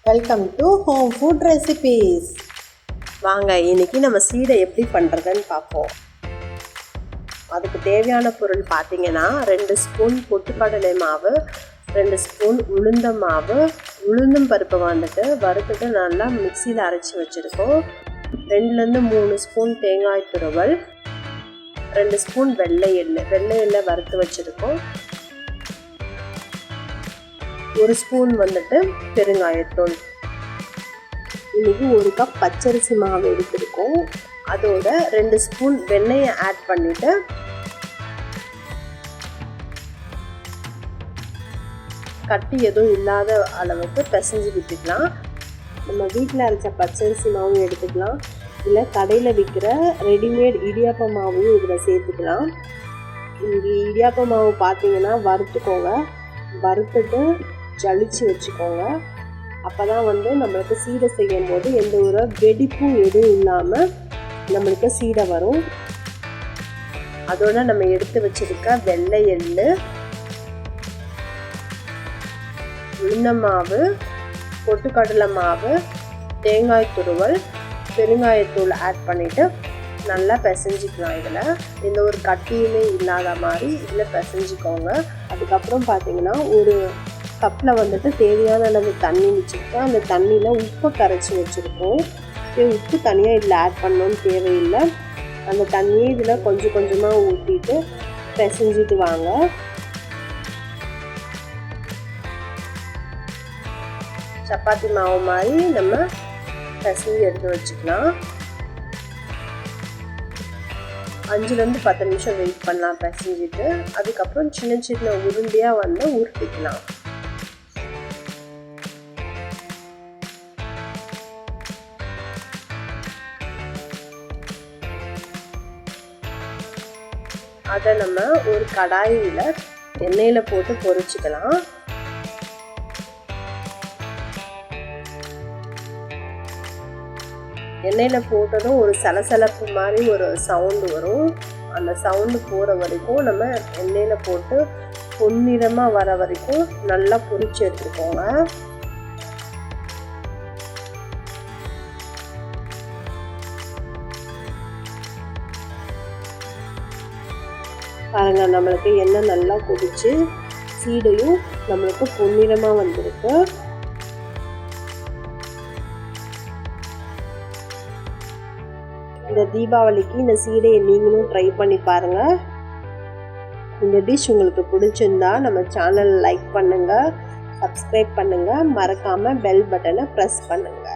Welcome to home food recipes. வாங்க இன்னைக்கு நம்ம சீடை எப்படி பண்ணுறதுன்னு பார்ப்போம். அதுக்கு தேவையான பொருள் பார்த்தீங்கன்னா 2 ஸ்பூன் பொட்டுக்கடலை மாவு, 2 ஸ்பூன் உளுந்த மாவு, உளுந்தும் பருப்பை வறுத்துட்டு நல்லா மிக்சியில் அரைச்சி வச்சுருக்கோம். 2லேருந்து 3 ஸ்பூன் தேங்காய் துருவல், 2 ஸ்பூன் வெள்ளை எள்ளை வறுத்து வச்சுருக்கோம். 1 ஸ்பூன் பெருங்காயத்தூள். இன்னைக்கு 1 கப் பச்சரிசி மாவு எடுத்துருக்கோம். அதோட 2 ஸ்பூன் வெண்ணெயை ஆட் பண்ணிட்டு கட்டி எதுவும் இல்லாத அளவுக்கு பிசைஞ்சு விட்டுக்கலாம். நம்ம வீட்டில் அரைச்ச பச்சரிசி மாவும் எடுத்துக்கலாம், இல்லை கடையில் விற்கிற ரெடிமேட் இடியாப்ப மாவையும் இதில் சேர்த்துக்கலாம். இங்கே இடியாப்ப மாவு பார்த்தீங்கன்னா வறுத்துக்கோங்க, வறுத்துட்டு ஜலிச்சு வச்சுக்கோங்க. அப்போ தான் நம்மளுக்கு சீடை செய்யும் போது எந்த ஒரு வெடிப்பும் எதுவும் இல்லாமல் நம்மளுக்கு சீடை வரும். அதோட நம்ம எடுத்து வச்சிருக்க வெள்ளை எள்ளு, உளுந்த மாவு, பொட்டுக்கடலை மாவு, தேங்காய் துருவல், பெருங்காயத்தூள் ஆட் பண்ணிவிட்டு நல்லா பிசைஞ்சிக்கலாம். இதில் எந்த ஒரு கட்டியுமே இல்லாத மாதிரி இதில் பிசைஞ்சிக்கோங்க. அதுக்கப்புறம் பார்த்தீங்கன்னா ஒரு கப்பில் தேவையான அளவு தண்ணி வச்சுருக்கோம். அந்த தண்ணியில் உப்பு கரைச்சி வச்சுருக்கோம். உப்பு தனியாக இதில் ஆட் பண்ணணும்னு தேவையில்லை. அந்த தண்ணியை இதில் கொஞ்சம் கொஞ்சமாக ஊற்றிட்டு பிசைஞ்சிட்டு வாங்க. சப்பாத்தி மாவு மாதிரி நம்ம பிசைஞ்சு எடுத்து வச்சுக்கலாம். 5லேருந்து 10 நிமிஷம் வெயிட் பண்ணலாம் பிசைஞ்சிட்டு. அதுக்கப்புறம் சின்ன சின்ன உருண்டையாக உருட்டிக்கலாம். அதை நம்ம ஒரு கடாயில் எண்ணெயில் போட்டு பொரிச்சுக்கலாம். எண்ணெயில் போட்டதும் ஒரு சலசலப்பு மாதிரி ஒரு சவுண்டு வரும். அந்த சவுண்டு போகிற வரைக்கும் நம்ம எண்ணெயில் போட்டு பொன்னிறமாக வர வரைக்கும் நல்லா பொரிச்சு எடுத்துக்கோங்க. பாருங்க, நம்மளுக்கு எண்ணெய் நல்லா கொதிச்சு சீடையும் நம்மளுக்கு பொன்னிறமாக வந்திருக்கு. இந்த தீபாவளிக்கு இந்த சீடையை நீங்களும் ட்ரை பண்ணி பாருங்க. இந்த டிஷ் உங்களுக்கு பிடிச்சிருந்தா நம்ம சேனல் லைக் பண்ணுங்க, சப்ஸ்கிரைப் பண்ணுங்க, மறக்காம பெல் பட்டனை ப்ரெஸ் பண்ணுங்க.